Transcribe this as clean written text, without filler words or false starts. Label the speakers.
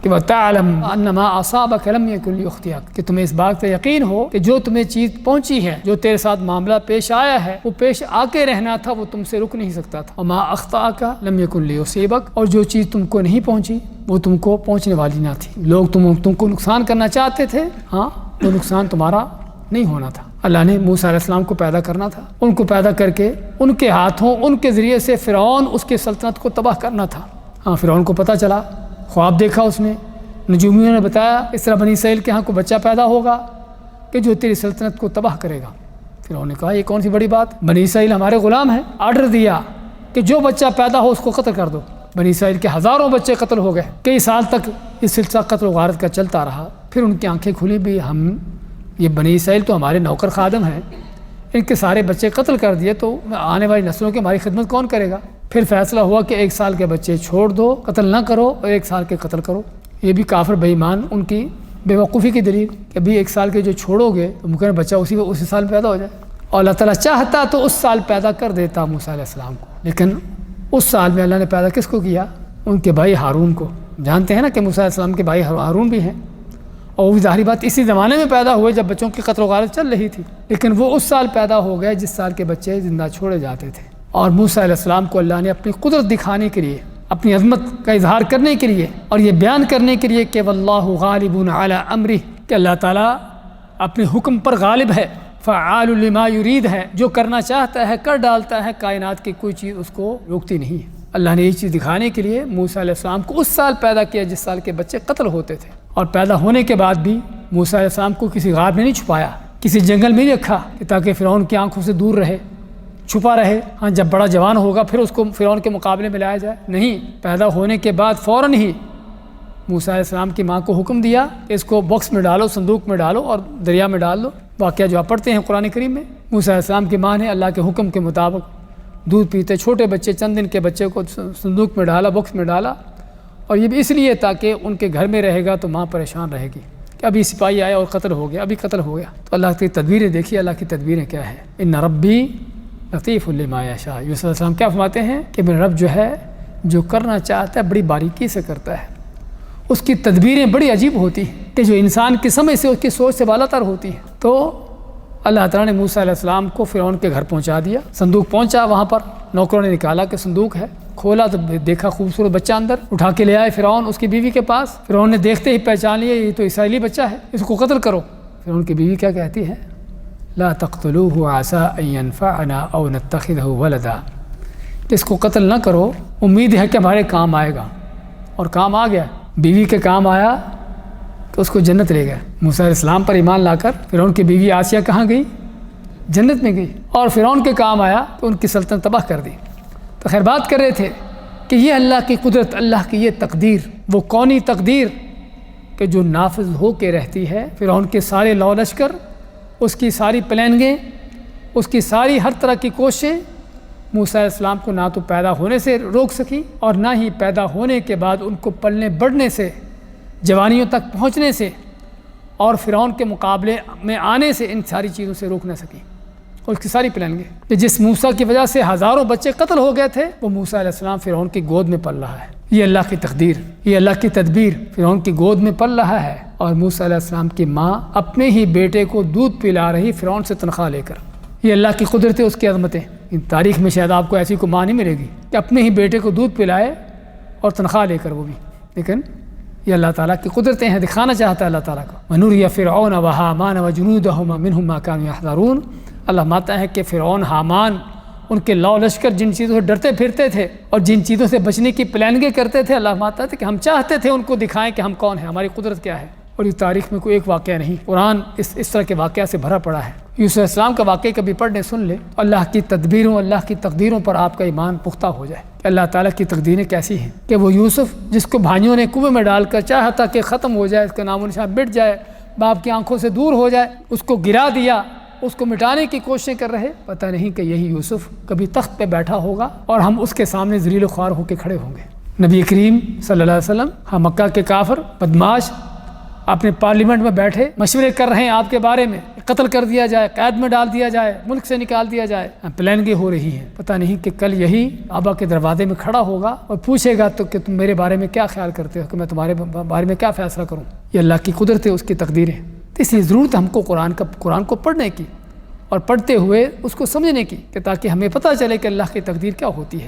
Speaker 1: کہ وَتَعْلَمْ أَنَّ مَا أَصَابَكَ لَمْ يَكُنْ لِيُخْطِئَكَ، کہ تمہیں اس بات کا یقین ہو کہ جو تمہیں چیز پہنچی ہے، جو تیرے ساتھ معاملہ پیش آیا ہے، وہ پیش آ کے رہنا تھا، وہ تم سے رک نہیں سکتا تھا۔ وَمَا أَخْطَأَكَ لَمْ يَكُنْ لِيُصِيبَكَ، اور جو چیز تم کو نہیں پہنچی وہ تم کو پہنچنے والی نہ تھی۔ لوگ تم کو نقصان کرنا چاہتے تھے، ہاں وہ نقصان تمہارا نہیں ہونا تھا۔ اللہ نے موسیٰ علیہ السلام کو پیدا کرنا تھا، ان کو پیدا کر کے ان کے ہاتھوں، ان کے ذریعے سے فرعون اس کی سلطنت کو تباہ کرنا تھا۔ ہاں فرعون کو پتہ چلا، خواب دیکھا اس نے، نجومیوں نے بتایا اس طرح بنی اسرائیل کے ہاں کوئی بچہ پیدا ہوگا کہ جو تیری سلطنت کو تباہ کرے گا۔ فرعون نے کہا یہ کون سی بڑی بات، بنی اسرائیل ہمارے غلام ہیں، آرڈر دیا کہ جو بچہ پیدا ہو اس کو قتل کر دو۔ بنی اسرائیل کے ہزاروں بچے قتل ہو گئے، کئی سال تک یہ سلسلہ قتل و غارت کا چلتا رہا۔ پھر ان کی آنکھیں کھلی بھی، ہم یہ بنی اسرائیل تو ہمارے نوکر خادم ہیں، ان کے سارے بچے قتل کر دیے تو آنے والی نسلوں کی ہماری خدمت کون کرے گا؟ پھر فیصلہ ہوا کہ 1 سال کے بچے چھوڑ دو، قتل نہ کرو، اور 1 سال کے قتل کرو۔ یہ بھی کافر بے ایمان ان کی بے وقوفی کی دلیل کہ ابھی 1 سال کے جو چھوڑو گے تو ممکن بچہ اسی سال پیدا ہو جائے، اور اللہ تعالیٰ چاہتا تو اس سال پیدا کر دیتا موسیٰ علیہ السلام کو، لیکن اس سال میں اللہ نے پیدا کس کو کیا؟ ان کے بھائی ہارون کو۔ جانتے ہیں نا کہ موسیٰ علیہ السلام کے بھائی ہارون بھی ہیں، اور وہ ظاہری بات اسی زمانے میں پیدا ہوئے جب بچوں کی قتل و غارت چل رہی تھی، لیکن وہ اس سال پیدا ہو گئے جس سال کے بچے زندہ چھوڑے جاتے تھے۔ اور موسیٰ علیہ السلام کو اللہ نے اپنی قدرت دکھانے کے لیے، اپنی عظمت کا اظہار کرنے کے لیے، اور یہ بیان کرنے کے لیے کہ واللہ غالب علی امرہ، کہ اللہ تعالیٰ اپنے حکم پر غالب ہے، فعال لما یرید ہے، جو کرنا چاہتا ہے کر ڈالتا ہے، کائنات کی کوئی چیز اس کو روکتی نہیں ہے۔ اللہ نے یہ چیز دکھانے کے لیے موسیٰ علیہ السلام کو اس سال پیدا کیا جس سال کے بچے قتل ہوتے تھے، اور پیدا ہونے کے بعد بھی موسیٰ علیہ السلام کو کسی غار میں نہیں چھپایا، کسی جنگل میں نہیں رکھا کہ تاکہ فرعون کی آنکھوں سے دور رہے، چھپا رہے، ہاں جب بڑا جوان ہوگا پھر اس کو فرعون کے مقابلے میں لایا جائے۔ نہیں، پیدا ہونے کے بعد فوراً ہی موسیٰ علیہ السلام کی ماں کو حکم دیا کہ اس کو باکس میں ڈالو، صندوق میں ڈالو اور دریا میں ڈال دو۔ واقعہ جو آپ پڑھتے ہیں قرآن کریم میں، موسیٰ علیہ السلام کی ماں نے اللہ کے حکم کے مطابق دودھ پیتے چھوٹے بچے، چند دن کے بچے کو صندوق میں ڈالا، باکس میں ڈالا، اور یہ بھی اس لیے تاکہ ان کے گھر میں رہے گا تو ماں پریشان رہے گی کہ ابھی سپاہی آیا اور قتل ہو گیا، ابھی قتل ہو گیا۔ تو اللہ کی تدبیریں دیکھیے، اللہ کی تدبیریں کیا ہے۔ ان ربی لطیف لما یشاء، یوسف علیہ السلام کیا فرماتے ہیں کہ میرا رب جو ہے جو کرنا چاہتا ہے بڑی باریکی سے کرتا ہے، اس کی تدبیریں بڑی عجیب ہوتی ہیں کہ جو انسان کی سمجھ سے، اس کی سوچ سے بالا تر ہوتی ہیں۔ تو اللہ تعالیٰ نے موسیٰ علیہ السلام کو فرعون کے گھر پہنچا دیا، صندوق پہنچا، وہاں پر نوکروں نے نکالا کہ صندوق ہے، کھولا تو دیکھا خوبصورت بچہ اندر، اٹھا کے لے آئے فرعون اس کی بیوی کے پاس۔ فرعون نے دیکھتے ہی پہچان لیا یہ تو اسرائیلی بچہ ہے، اس کو قتل کرو۔ فرعون کی بیوی کیا کہتی ہے؟ لا تقتلوه عسى ان ينفعنا او نتخذه ولدا، اس کو قتل نہ کرو، امید ہے کہ ہمارے کام آئے گا، اور کام آ گیا، بیوی کے کام آیا تو اس کو جنت لے گیا۔ موسیٰ علیہ السلام پر ایمان لا کر فرعون کی بیوی آسیہ کہاں گئی؟ جنت میں گئی، اور فرعون کے کام آیا تو ان کی سلطنت تباہ کر دی۔ تو خیر بات کر رہے تھے کہ یہ اللہ کی قدرت، اللہ کی یہ تقدیر، وہ کونی تقدیر کہ جو نافذ ہو کے رہتی ہے۔ فرعون کے سارے لو لشکر، اس کی ساری پلاننگیں، اس کی ساری ہر طرح کی کوششیں موسیٰ علیہ السلام کو نہ تو پیدا ہونے سے روک سکی، اور نہ ہی پیدا ہونے کے بعد ان کو پلنے بڑھنے سے، جوانیوں تک پہنچنے سے، اور فرعون کے مقابلے میں آنے سے ان ساری چیزوں سے روک نہ سکی۔ اور اس کی ساری پلاننگیں کہ جس موسیٰ کی وجہ سے ہزاروں بچے قتل ہو گئے تھے، وہ موسیٰ علیہ السلام فرعون کی گود میں پل رہا ہے۔ یہ اللہ کی تقدیر، یہ اللہ کی تدبیر، فرعون کی گود میں پل رہا ہے، اور موسیٰ علیہ السلام کی ماں اپنے ہی بیٹے کو دودھ پلا رہی فرعون سے تنخواہ لے کر۔ یہ اللہ کی قدرت ہے، اس کی عظمتیں۔ ان تاریخ میں شاید آپ کو ایسی کوئی ماں نہیں ملے گی کہ اپنے ہی بیٹے کو دودھ پلائے اور تنخواہ لے کر، وہ بھی، لیکن یہ اللہ تعالیٰ کی قدرتیں ہیں، دکھانا چاہتا ہے اللہ تعالیٰ کو۔ وَنُرِيَ فِرْعَوْنَ وَحَامَانَ وَجُنُودَهُمَا مِنْهُمْ مَا كَانُوا يَحْذَرُونَ۔ اللہ ماتا ہے کہ فرعون، حامان، ان کے لو لشکر جن چیزوں سے ڈرتے پھرتے تھے اور جن چیزوں سے بچنے کی پلاننگیں کرتے تھے، اللہ ماتا ہے کہ ہم چاہتے تھے ان کو دکھائیں کہ ہم کون ہیں، ہماری قدرت کیا ہے۔ اور یہ تاریخ میں کوئی ایک واقعہ نہیں، قرآن اس طرح کے واقعہ سے بھرا پڑا ہے۔ یوسف علیہ السلام کا واقعہ کبھی پڑھنے سن لے، اللہ کی تدبیروں، اللہ کی تقدیروں پر آپ کا ایمان پختہ ہو جائے کہ اللہ تعالیٰ کی تقدیریں کیسی ہیں، کہ وہ یوسف جس کو بھائیوں نے کنویں میں ڈال کر چاہتا کہ ختم ہو جائے، اس کا نام و نشان مٹ جائے، باپ کی آنکھوں سے دور ہو جائے، اس کو گرا دیا، اس کو مٹانے کی کوششیں کر رہے، پتہ نہیں کہ یہی یوسف کبھی تخت پہ بیٹھا ہوگا اور ہم اس کے سامنے ذلیل و خوار ہو کے کھڑے ہوں گے۔ نبی کریم صلی اللہ علیہ وسلم، ہاں مکہ کے کافر بدماش اپنے پارلیمنٹ میں بیٹھے مشورے کر رہے ہیں آپ کے بارے میں، قتل کر دیا جائے، قید میں ڈال دیا جائے، ملک سے نکال دیا جائے، پلاننگیں ہو رہی ہیں۔ پتہ نہیں کہ کل یہی ابا کے دروازے میں کھڑا ہوگا اور پوچھے گا تو کہ تم میرے بارے میں کیا خیال کرتے ہو، کہ میں تمہارے بارے میں کیا فیصلہ کروں۔ یہ اللہ کی قدرت ہے، اس کی تقدیر ہے۔ اس لیے ضرورت ہم کو قرآن کو پڑھنے کی اور پڑھتے ہوئے اس کو سمجھنے کی، کہ تاکہ ہمیں پتہ چلے کہ اللہ کی تقدیر کیا ہوتی ہے۔